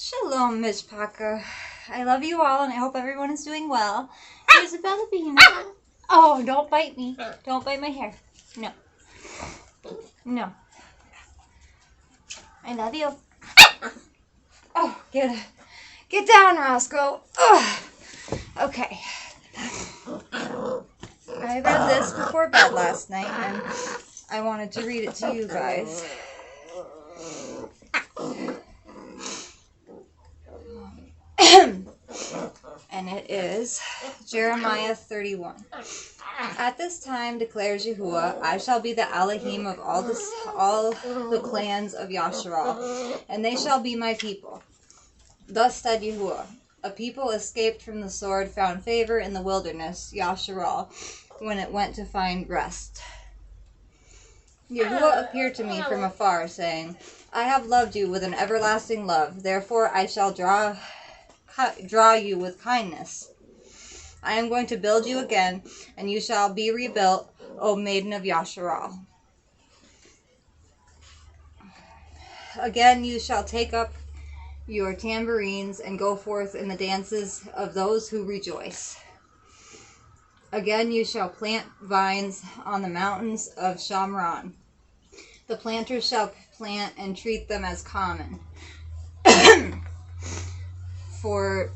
Shalom, Mishpaka. I love you all, and I hope everyone is doing well. Isabella Bean. Oh, don't bite me. Don't bite my hair. No. No. I love you. Oh, get down, Roscoe. Ugh. Okay. I read this before bed last night, and I wanted to read it to you guys. And it is Jeremiah 31. At this time declares Yahuwah, I shall be the Elohim of all the clans of Yasharal, and they shall be my people. Thus said Yahuwah, a people escaped from the sword found favor in the wilderness, Yasharal, when it went to find rest. Yahuwah appeared to me from afar, saying, I have loved you with an everlasting love, therefore I shall draw you with kindness. I am going to build you again, and you shall be rebuilt, O maiden of Yasharal. Again you shall take up your tambourines and go forth in the dances of those who rejoice. Again you shall plant vines on the mountains of Shamron. The planters shall plant and treat them as common. For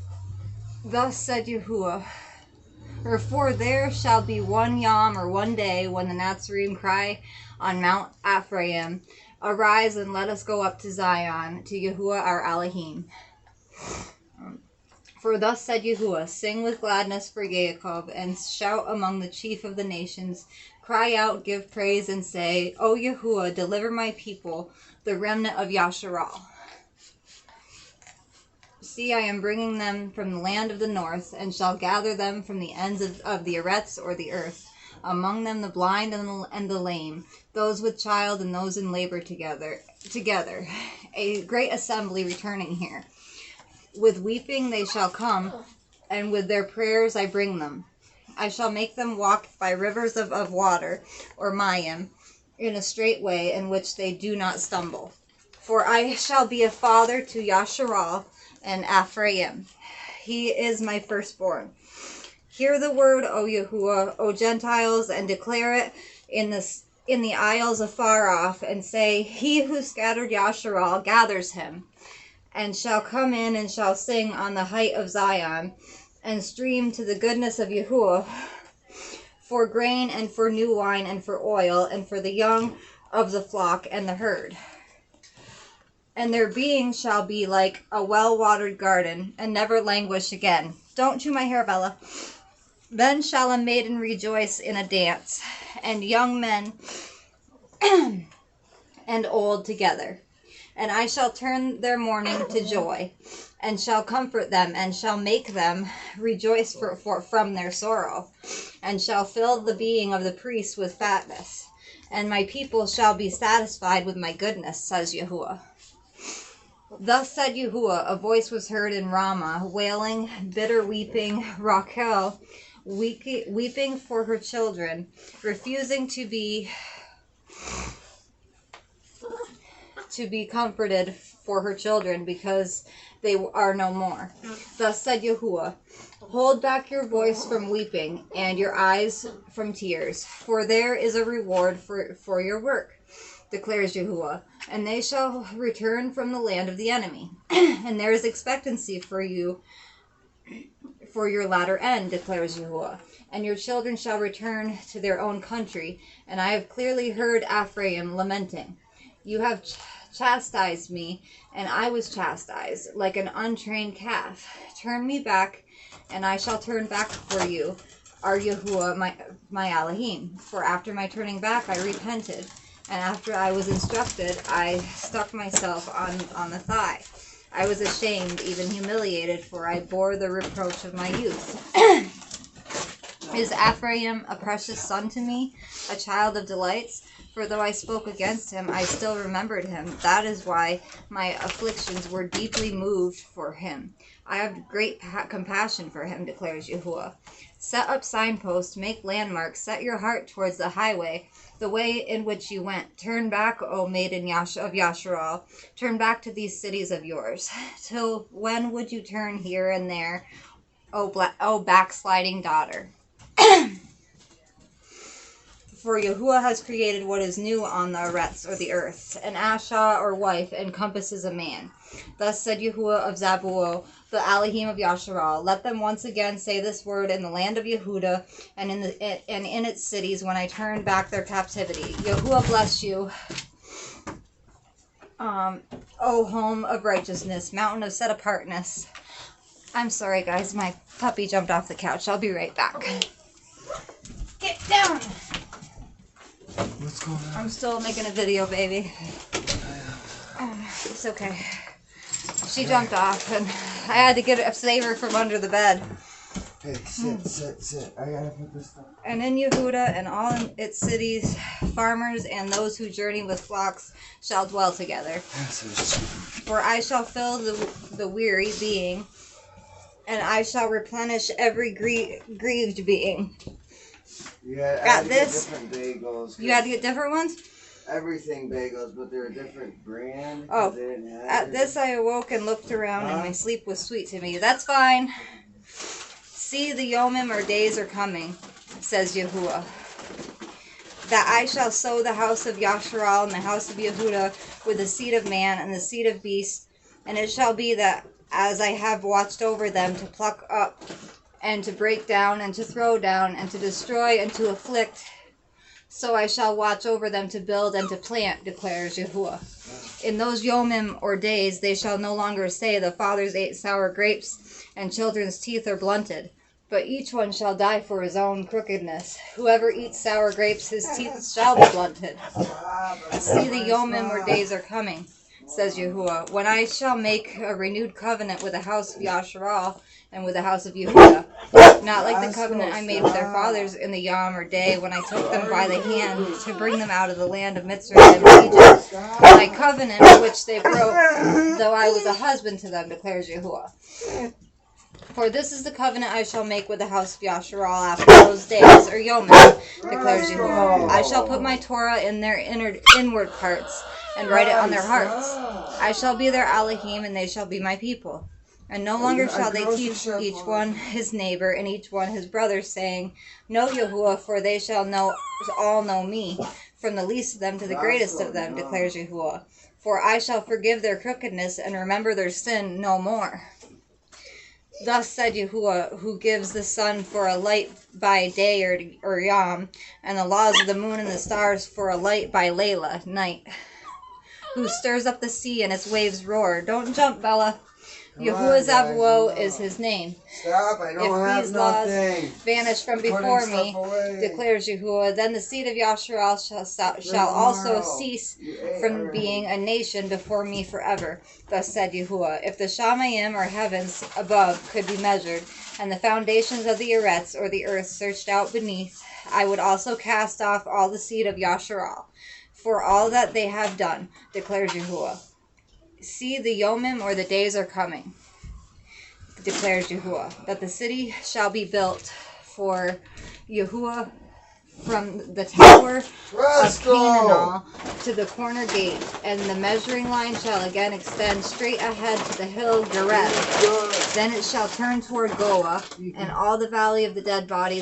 thus said Yahuwah, for there shall be one yom or one day when the Nazarene cry on Mount Ephraim, arise and let us go up to Zion, to Yahuwah our Elohim. For thus said Yahuwah, sing with gladness for Jacob, and shout among the chief of the nations. Cry out, give praise, and say, O Yahuwah, deliver my people, the remnant of Yasharal. See, I am bringing them from the land of the north, and shall gather them from the ends of the Eretz or the earth. Among them the blind and the lame, those with child and those in labor together. A great assembly returning here. With weeping they shall come, and with their prayers I bring them. I shall make them walk by rivers of water, or Mayim, in a straight way in which they do not stumble. For I shall be a father to Yasharal and Ephraim. He is my firstborn. Hear the word, O Yahuwah, O Gentiles, and declare it in the isles afar off, and say, He who scattered Yasharal gathers him, and shall come in and shall sing on the height of Zion, and stream to the goodness of Yahuwah, for grain and for new wine and for oil, and for the young of the flock and the herd. And their being shall be like a well-watered garden, and never languish again. Don't chew my hair, Bella. Then shall a maiden rejoice in a dance, and young men and old together. And I shall turn their mourning to joy, and shall comfort them, and shall make them rejoice from their sorrow, and shall fill the being of the priests with fatness. And my people shall be satisfied with my goodness, says Yahuwah. Thus said Yahuwah, a voice was heard in Ramah, wailing, bitter weeping, Rachel, weeping for her children, refusing to be comforted for her children, because they are no more. Thus said Yahuwah, hold back your voice from weeping, and your eyes from tears, for there is a reward for your work, declares Yahuwah, and they shall return from the land of the enemy, and there is expectancy for you for your latter end, declares Yahuwah, and your children shall return to their own country, and I have clearly heard Ephraim lamenting. You have chastised me, and I was chastised, like an untrained calf. Turn me back, and I shall turn back for you, are Yahuwah my Elohim. For after my turning back I repented, and after I was instructed, I stuck myself on the thigh. I was ashamed, even humiliated, for I bore the reproach of my youth. Is Ephraim a precious son to me, a child of delights? For though I spoke against him, I still remembered him. That is why my afflictions were deeply moved for him. I have great compassion for him, declares Yahuwah. Set up signposts, make landmarks, set your heart towards the highway, the way in which you went. Turn back, O maiden of Yasharal. Turn back to these cities of yours. Till when would you turn here and there, O backsliding daughter? For Yahuwah has created what is new on the Eretz, or the earth. An Asha, or wife, encompasses a man. Thus said Yahuwah of Zabuo, the Elohim of Yasharal, let them once again say this word in the land of Yehuda and in its cities when I turn back their captivity. Yahuwah bless you, O home of righteousness, mountain of set apartness. I'm sorry, guys. My puppy jumped off the couch. I'll be right back. Get down! What's going on? I'm still making a video, baby. It's okay. She jumped off, and I had to save her from under the bed. Hey, sit. I gotta put this stuff. And in Yehuda and all in its cities, farmers and those who journey with flocks shall dwell together. For I shall fill the weary being, and I shall replenish every grieved being. Yeah, Got this. Different bagels. You had to get different ones? Everything bagels, but they're a different brand. Oh, at this I awoke and looked around, and my sleep was sweet to me. That's fine. See, the Yomim, or days are coming, says Yahuwah, that I shall sow the house of Yasharal and the house of Yehuda with the seed of man and the seed of beast, and it shall be that as I have watched over them to pluck up and to break down and to throw down and to destroy and to afflict, so I shall watch over them to build and to plant, declares Yahuwah. In those Yomim, or days, they shall no longer say, the fathers ate sour grapes and children's teeth are blunted, but each one shall die for his own crookedness. Whoever eats sour grapes, his teeth shall be blunted. See, the Yomim, or days are coming, says Yahuwah, when I shall make a renewed covenant with the house of Yasharal and with the house of Yehuda, not like the covenant I made with their fathers in the Yom, or day, when I took them by the hand to bring them out of the land of Mitzrayim and Egypt, my covenant which they broke, though I was a husband to them, declares Yahuwah. For this is the covenant I shall make with the house of Yasharal after those days, or Yomim, declares Yahuwah. I shall put my Torah in their inward parts, and write it on their hearts. I shall be their Elohim, and they shall be my people. And no longer shall they teach each one his neighbor and each one his brother, saying, Know Yahuwah, for they shall all know me, from the least of them to the greatest of them, declares Yahuwah. For I shall forgive their crookedness and remember their sin no more. Thus said Yahuwah, who gives the sun for a light by day, or Yom, and the laws of the moon and the stars for a light by Layla, night, who stirs up the sea and its waves roar. Don't jump, Bella. Yahuwah Zabuo is his name. Stop, I don't have nothing. If these laws vanish from before me, declares Yahuwah, then the seed of Yasharal shall also cease from being a nation before me forever. Thus said Yahuwah, if the Shamayim, or heavens above, could be measured, and the foundations of the Eretz, or the earth, searched out beneath, I would also cast off all the seed of Yasharal, for all that they have done, declares Yahuwah. See, the Yomim, or the days are coming, declares Yahuwah, that the city shall be built for Yahuwah from the tower of Hananel to the corner gate, and the measuring line shall again extend straight ahead to the hill Gareb. Then it shall turn toward Goa, and all the valley of the dead bodies